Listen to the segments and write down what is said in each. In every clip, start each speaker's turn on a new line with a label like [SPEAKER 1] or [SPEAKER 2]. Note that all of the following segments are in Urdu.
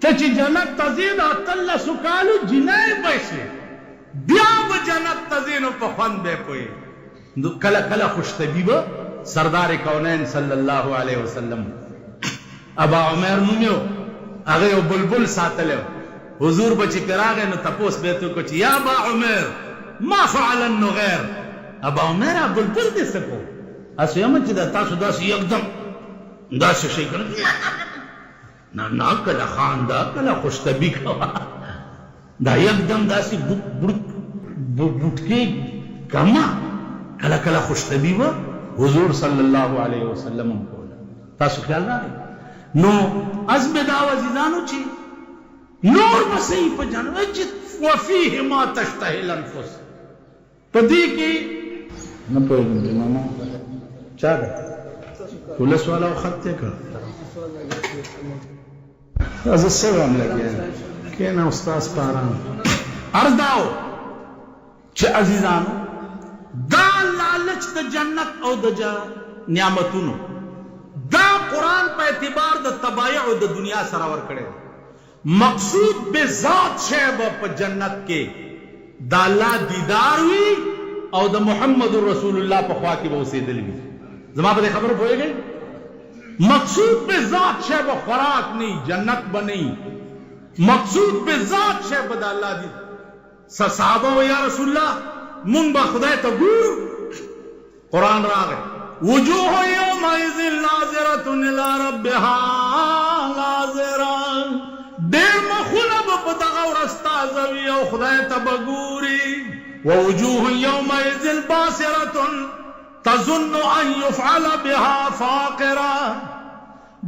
[SPEAKER 1] ته چې جنت ته ځې د 13 کالو جنۍ پیسې بیا به جنت ته ځې نو په خوند به پوهې. کله کله خوشطبي به سردار کونین صلی الله علیه وسلم ابا عمر نوم یو هغه یو بلبل ساتلی حضور به چې پرې راغی نو تپوس به یې وکړو چې یا ابا عمر ما فعل النغیر، ابا عمر بلبل دې څه کو؟ اسو یم چې دا تاسو داسې یکدم داسې شي کړه نه نه کله خاندا کله خوشطبي کوه دا یکدم داسې بوټکې کما کله کله خوشطبي و حضور صلی الله علیه وسلم کوله. تاسو خیال راغی نو عزم دا عزیزانو چې نور بسې په جنت چې وفيه ما تشتهي الانفس په دې کې نه پوهېږم ماما چا ده ولس والا خط یې کړ زه سلام لګیا کېنه استاد پاران عرض داو چې عزیزانو دا لالچ د جنت او د نعمتونو دا قرآن په اعتبار د تبایع او د دنیا سره ور کړی مقصود به ذات شی په جنت کې د الله دیدار وي او د محمد رسول الله په خوا کې به اوسېدل وي. زما په خبره پوهېږئ مقصود به ذات شی به خوراک نه جنت به نه مقصود به ذات شی به د الله دی. صحابه و یا رسول الله مونږ به خدای ته ګورو قرآن راغی وجوه یومئذ ناظرة الی ربها ناظرة ډېر مخونه به په دغه ورځ تازه وي او خدای ته به ګوري ووجوه یومئذ باسرة تظن ان یفعل بها فاقرة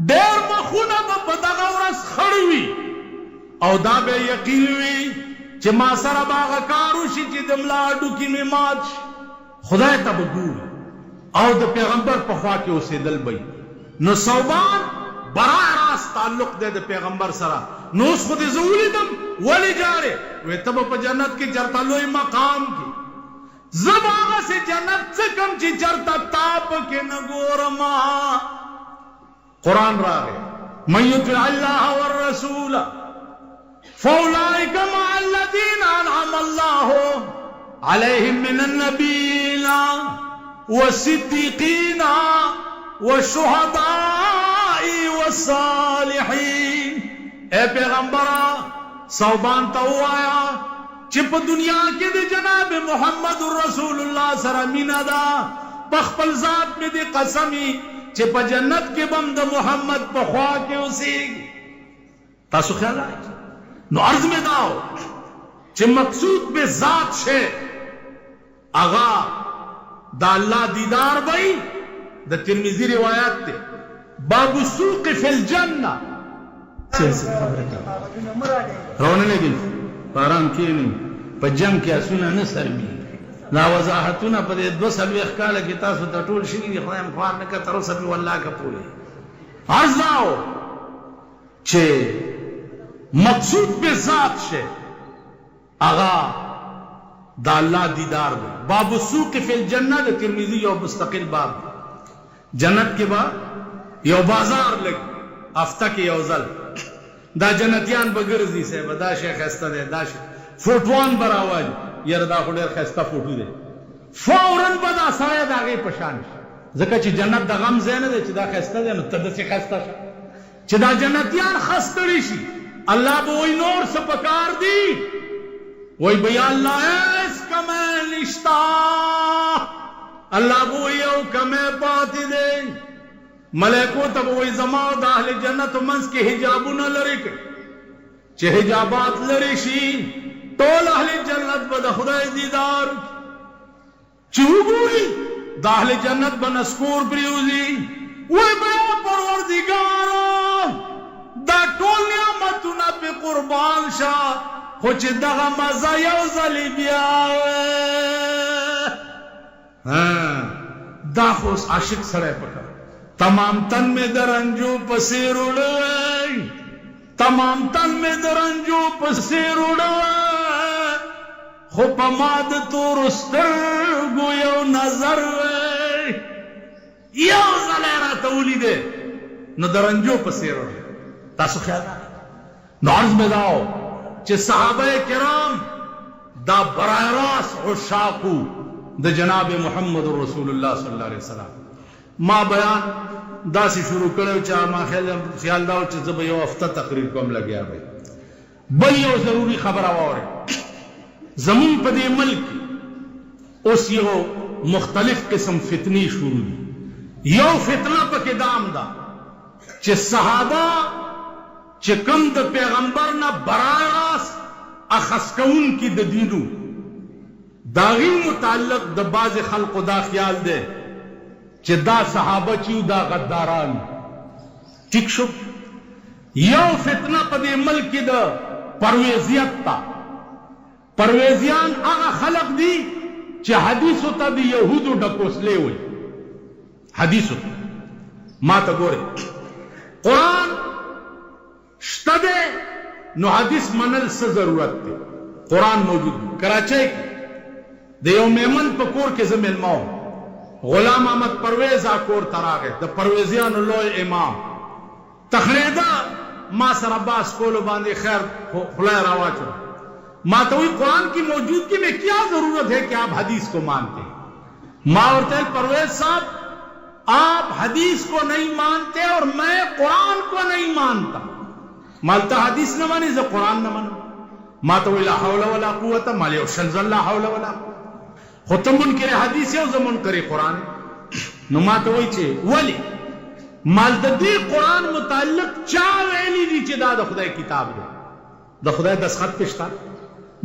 [SPEAKER 1] ډېر مخونه به په دغه ورځ خړ وي او دا به یقین وي چې ما سره به هغه کار وشي چې د ملا هډوکي مې مات شي خدای ته به ګوري او د پیغمبر په خوا کې اوسېدل به نو صوبان براه راست تعلق دی د پیغمبر سره. نو اوس خو دې زه ولیدم ولې جارې وې ته به په جنت کې چېرته لوی مقام کې زه به هغسې جنت څه کم چې چېرته تا پکې نه ګورم. قرآن راغی من یطع الله والرسول فاولئک مع الذین انعم الله علیهم من النبیین والصدیقین والشهداء والصالحین. اے پیغمبرہ صوبان ته ووایا چې په دنیا کې د جناب محمد رسول الله سره مینه ده په خپل ذات مې دې قسمي چې په جنت کې به هم د محمد په خوا کې اوسېږي. تاسو خیال راځي نو عرض میں داو چې مقصود به ذات شے اغا دا اللہ دیدار بھائی دا ترمذی روایات تے باب السوق فی الجنہ رونے لگی پارام کیے نہیں پا جنگ کیا سونا نصر بھی نا وضاحتونا پا دے 200 اخکالا کی تاسو تا ٹول شکی دی خدایم خوار نکا تروسا بھی واللہ کا پولی عرض داو چھے مقصود به ذات شه اغا دا اللہ دیدار دے. باب السوق فی الجنہ دا ترمذی یو مستقل باب جنت کے بعد یو بازار لگ ہفتہ کے یو ځل دا جنتیان بگرزی سے دا شیخ خیسته دے دا شیخ فوٹوان براوال یر دا خودر خیسته فوٹو دے فورن بدا سایه دا غی پشان زکه چې جنت دا غم زینه دے چې دا خیسته دے نو تد سے خیسته چې دا جنتیان خستړي شي اللہ بوئی نور سپکار دی وہی بیا اللہ ایس کمیں نشتا اللہ بوئی او کمیں پاتی دے ملیکو تب وہی زماؤ دا اہل جنت منس کے حجابو نہ لڑی کے چہ حجابات لڑی شی طول اہل جنت بدا خدای دیدار چہو گوئی دا اہل جنت بنسکور پریوزی وہی بیا پروردگارو دا ټول نعمتونه په قربان شه خو چې دغه مزه یو ځلې بیا دا خو عاشق سړی پکار تمام تن میں درنجو پسې روړی تمام تن میں درنجو پسې روړی خو په ما د تورو سترګو یو نظر یو ځلې راته ولیدې نو درنجو پسې روړی. تاسو خیال نو عرض میں داو چې صحابه کرام دا برای راست عشاقو د جناب محمد رسول الله صلی الله علیه وسلم. ما بیان داسې شروع کړو چې ما خیال داو چې زه به یو هفته تقریر کوم لګیا وای. بل یو ضروری خبره واورئ، زمون په دې ملک اوس یو مختلف قسم فتنی شروع دي. یو فتنه پکې دام ده چې صحابه چې کوم د پیغمبر نه برای راست اخذ کون کی د دینو داغی متعلق د باز خلق دا خیال دے چې دا صحابه چې دا غداران. ٹھیک شو. یو فتنه په دې ملک د پرویزیت تا. پرویزیان هغه خلق دي چې حدیثو ته د یهودو ډکوسلې وي. حدیثو ما ته ګوره قرآن شته ده نو حدیث منل څه ضرورت دی. قرآن موجود دی. کراچۍ کې د یو میمن په کور کې زه میلمه وم، غلام احمد پرویز کور ته راغی، د پرویزیانو لوی امام تخلیده. ما سره باس کولو باندې خیر خدای راواچو. ما تو قرآن کی موجودگی میں کیا ضرورت ہے کہ آپ حدیث کو مانتے ہیں؟ ماں اور تیل پرویز صاحب آپ حدیث کو نہیں مانتے اور میں قرآن کو نہیں مانتا. مالتا حدیث نہ مانی زه قرآن نہ مانو. ما تو لا حول ولا قوت مالی او شنزل لا حول ولا ختم منکر حدیث او زمون کری قرآن. نو ما تو وی چې ولی مال د دې قرآن متعلق چا ویلی دي چې دا د خدای کتاب دی، د خدای دستخط پښتا،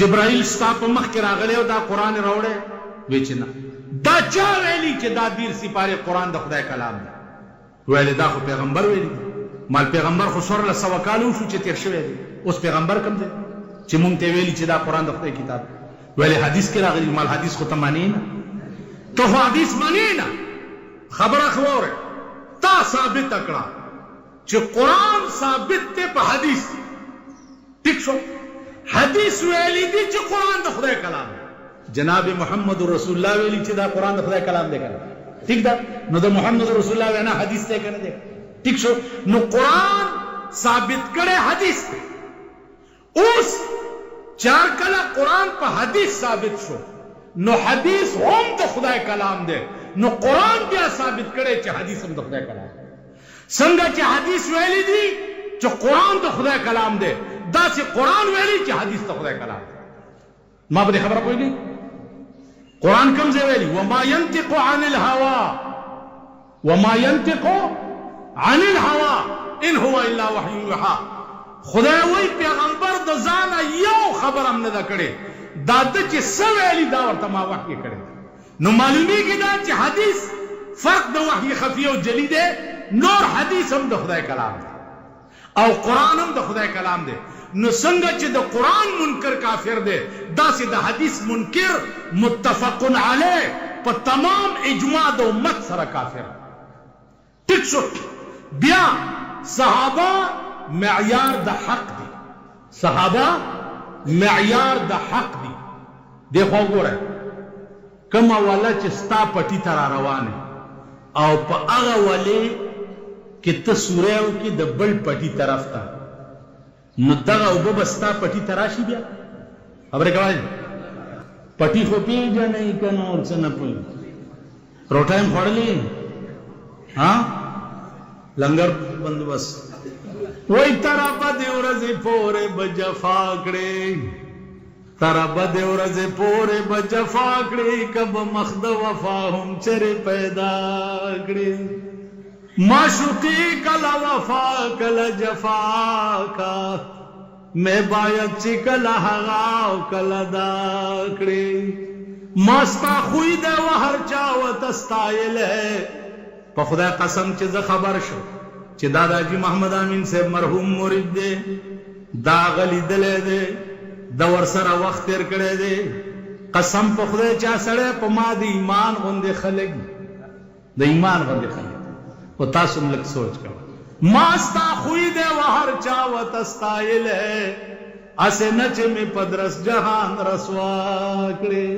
[SPEAKER 1] جبرائیل ستا په مخ کې راغلی او دا قرآن راوړی وی چې نه. دا چا ویلی چې دا دیر سپاره قرآن د خدای کلام دی؟ ویلی دا خو پیغمبر ویلی. مال پیغمبر خو سور له سوه کاله وشو چې تیر شوی دی. اوس پیغمبر کوم دی چې مونږ ته ویلی چې دا قرآن د خدای کتاب دی؟ ویلی حدیث کې راغلی. مال حدیث خو ته مانی نه، ته خو حدیث مانی نه. خبره خو واورئ، تا ثابت کړه چې قرآن ثابت دی په حدیث. ٹھیک شو. حدیث ویلی دی چې قرآن د خدای کلام دی. جناب محمد رسول الله ویلی چې دا قرآن د خدای کلام دی کنه؟ ٹھیک ده. نو د محمد رسول الله وینا حدیث دی کنه دی؟ ٹھیک شو. نو قرآن ثابت کړي حدیث دی. اوس چار کله قرآن په حدیث ثابت شو نو حدیث هم د خدای کلام دی. نو قرآن بیا ثابت کړي چې حدیث هم د خدای کلام دی. څنګه چې حدیث ویلی دی چې قرآن د خدای کلام دی، داسې قرآن ویلی چې حدیث د خدای کلام دی. ما په دې خبره پوهېږئ؟ قرآن کوم ځای ویلی وما ينطق عن الهوى وما ينطق عن الهوى ان هو الا وحي يوحى. خدای وایي پیغمبر د ځانه یو خبر هم نه ده کړې، دا ده چې څه ویلي دا ورته ما وحي کړی. نو معلومیږي دا چې حدیث فرق د وحي خفي او جلی دی. نور حدیث هم د خدای کلام دی او قرآن هم د خدای کلام دی. نو څنګه چې د قرآن منکر کافر دی، داسې د حدیث منکر متفق علیه په تمام اجماع د امت سره کافر. ټیک شو. بیا صحابه معیار د حق دی. صحابه معیار د حق دی. دیکھو ګوره کومه والا چې ستا پټي ته را روانه او په هغه ولې کې ته سوری وکړې د بل پټي طرف ته، نو دغه اوبه به ستا پټي ته راشي. بیا خبرې کوئ پټي خو پېژنئ که نور څه نه پوهېږي. روټۍ هم خوړلې؟ لنګر بندوبست. وای ترا بدې ورځې پورې به جفا کړې، ترا بدې ورځې پورې به جفا کړې، که به مخ د وفا هم چرې پیدا کړې. معشوقی کله وفا کله جفا کا، میں باید چې کله هغه او کله دا کړې. ما ستا خوی دی و هر چا ورته ستایلی. په خدای قسم چې زه خبر شو چې دا د حاجي محمد امین صاحب مرحوم مرید دی، دا هغه لیدلی دی، د ورسره وخت تیر کړی دی. قسم په خدای چا سړی په ما د ایمان غوندې خلک د ایمان غوندې خلک. و تاسو هم لږ سوچ کوئ. ما ستا خوی دی و هر چا ورته ستایلی، هسې نه چې مې په درس جهان رسوا کړې.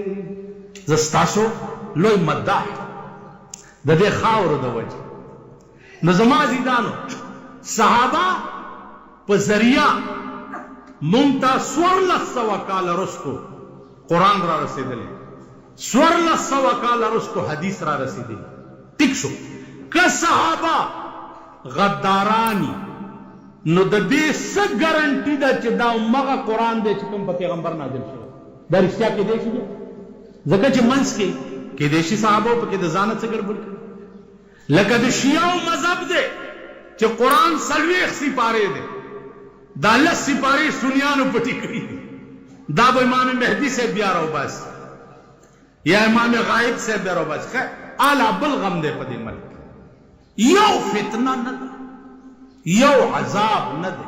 [SPEAKER 1] زه ستاسو لوی مداح د دې خاورو د وجې. نو زما عزیزانو صحابه په ذریعہ مونږ ته 1400 کال رستو قرآن را رسیدلی، 1400 کال رستو حدیث را رسیدلی. ټیک شو، که صحابه غدارانی نو د دې څه ګارنټي ده چې دا همغه قرآن دی چې کوم په پیغمبر نازل شوی، دا رښتیا کېدی شي؟ ځکه چې منځ کې کېدی شي صحابو پکې د ځانه څه ګډوډ کړي. لکه د شیعو مذهب دی چې قرآن 40 سپارې دی، دا 10 سپارې سنیانو پټې کړي دي، دا به امام مهدي صاحب بیا راوباسي یا امام غائب صاحب بیا راوباسي. اعلی بل غم دی په دې ملک، یو فتنه نه ده، یو عذاب نه ده.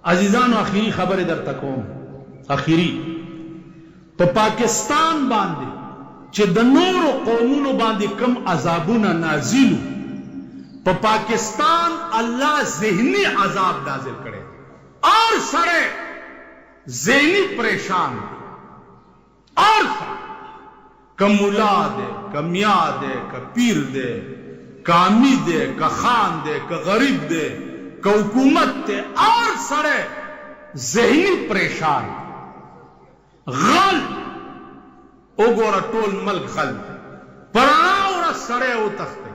[SPEAKER 1] عزیزانو آخری خبر درته کوم، آخری په پاکستان باندې چې د نورو قومونو باندې کم عذابونه نازلو، په پاکستان الله ذہنی عذاب نازل کړي اور سره ذہنی پریشان اور که مولا دے که میاں دے که پیر دے که امی دے که خان دے که غریب دے که حکومت دے اور سره ذہنی پریشان غل وګوره ټول ملک غل پرانا ورځ سړی وتښتئ،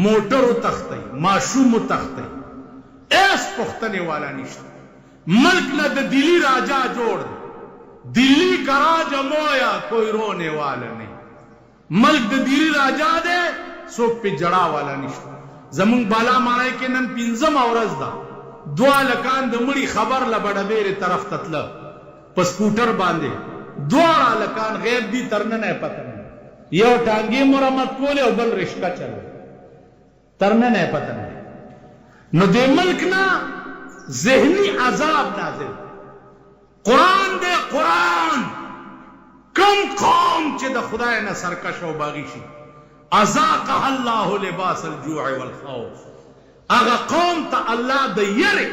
[SPEAKER 1] موټر وتښتئ، ماشوم وتښتئ، ایس پوښتنې والا نشته. ملک نہ د دلی راجا جوڑ دے، دلی کا راجا مویا کوئی رونے والا نہیں. ملک د دلی راجا دے سوک پہ جڑا والا نشته. زمون بالا مانای کې نن 15 ورځ ده، 2 لکان د مړي خبر له بډبېرې طرف تتله په سکوټر باندې، 2 لکان غیب دي ترنه نه پته نه، یو ټانګي مرمت کوله او بل رشکا چلو ترنه نه پته نه. نو دې ملک نه ذہنی عذاب نازل. قرآن دے قرآن کم قوم چې د خدای نه سرکش او باغی شي، اذاقها الله لباس الجوع والخوف. اغا قوم ته الله د یری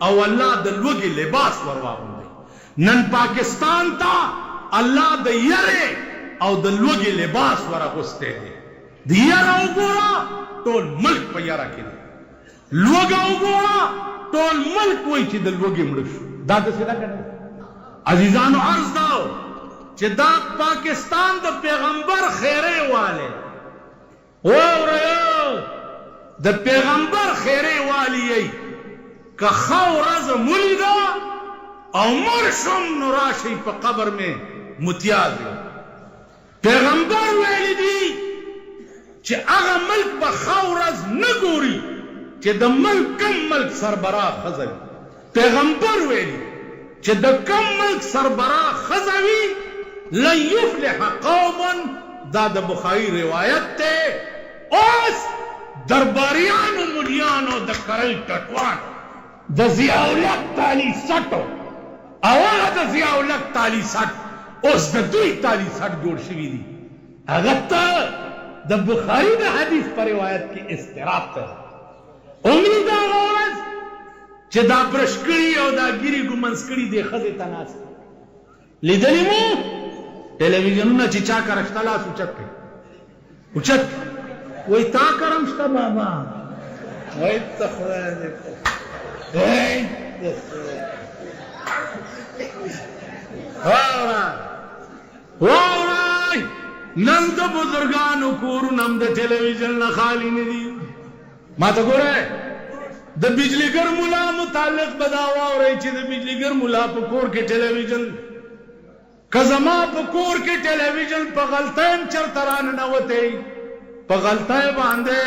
[SPEAKER 1] او الله د لوږې لباس ورواغوندي. نن پاکستان ته الله د یری او د لوږې لباس ورغوستی دی. د یره وګوره ټول ملک په یره کې دی، لوږه وګوره ټول ملک وایي چې د لوږې مړه شو. دا داسې ده که نه؟ عزیزانو عرض داو چې دا پاکستان د پیغمبر خیرې والی واورئ، د پیغمبر خیرې والی یی که ښه ورځ مولیده او مړ شم نو راشئ په قبر میں متیاز یم. پیغمبر ویلی دی چې هغه ملک به ښه ورځ نه ګوري چې د ملک کم ملک سربراه ښځه وي. پیغمبر ویلی چې د کم ملک سربراه ښځه وي لن یفلح قوم. دا د بخاری روایت ته. اوس درباریانو ملیانو د کرل ټټوانو د ضیاءالحق تالی سټو او هغه د ضیاءالحق تالی سټ اوس د دوی تالی سټ جوړ شوي دي. هغه ته د بخاری د حدیث په روایت کې اضطراب ته امید هغه ورځ چې دا برش کړي او دا ګیري ګمنځ کړي دې ښځې ته ناست لیدلي مو ټلویزیونونه چې چا کره شته لاس اوچت کړي، اوچت وایي تا کرم شته بابا، وایي ته خدای دې واورئ نن د بزرګانو کورونه هم د ټلویزیون نه خالي نه دي. ما ته ګورئ د بجلیګر ملا متعلق به دا واورئ چې د بجلیګر ملا په کور کې ټلویزیون که زما په کور کې ټلویزیون په غلطۍ هم چېرته راننوتی په غلطۍ باندې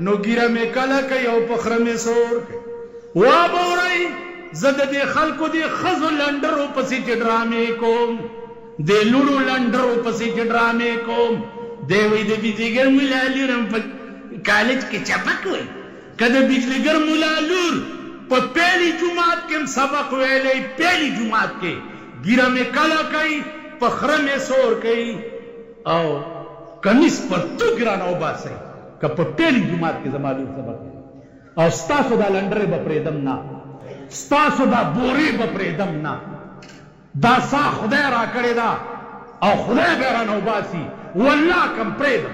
[SPEAKER 1] نو ګیره مې کله کوي او په خره مې سور کوي. وابورئ زه د دې خلکو دې ښځو لنډرو پسې چې ډرامې کوم، د لوړو لنډرو پسې چې ډرامې کوم، دی وایي د بجلیګر ملا لور هم په کالج کې چپک وایي که د بجلیګر ملا لور په پیلي جومات کې هم سبق ویلی، پیلي جومات کې ګیره مې کله کوي په خره مې سور کوي او کمیس پرتوګ رانه وباسئ که په پیلي جومات کې زما لور سبق کوي. او ستاسو دا لنډرې به پرېږدم نه، ستاسو دا بورې به پرېږدم نه. دا سا خدای را کړې ده او خدای به رانه وباسي، والله کم پرېږدم.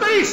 [SPEAKER 1] 23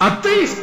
[SPEAKER 1] 23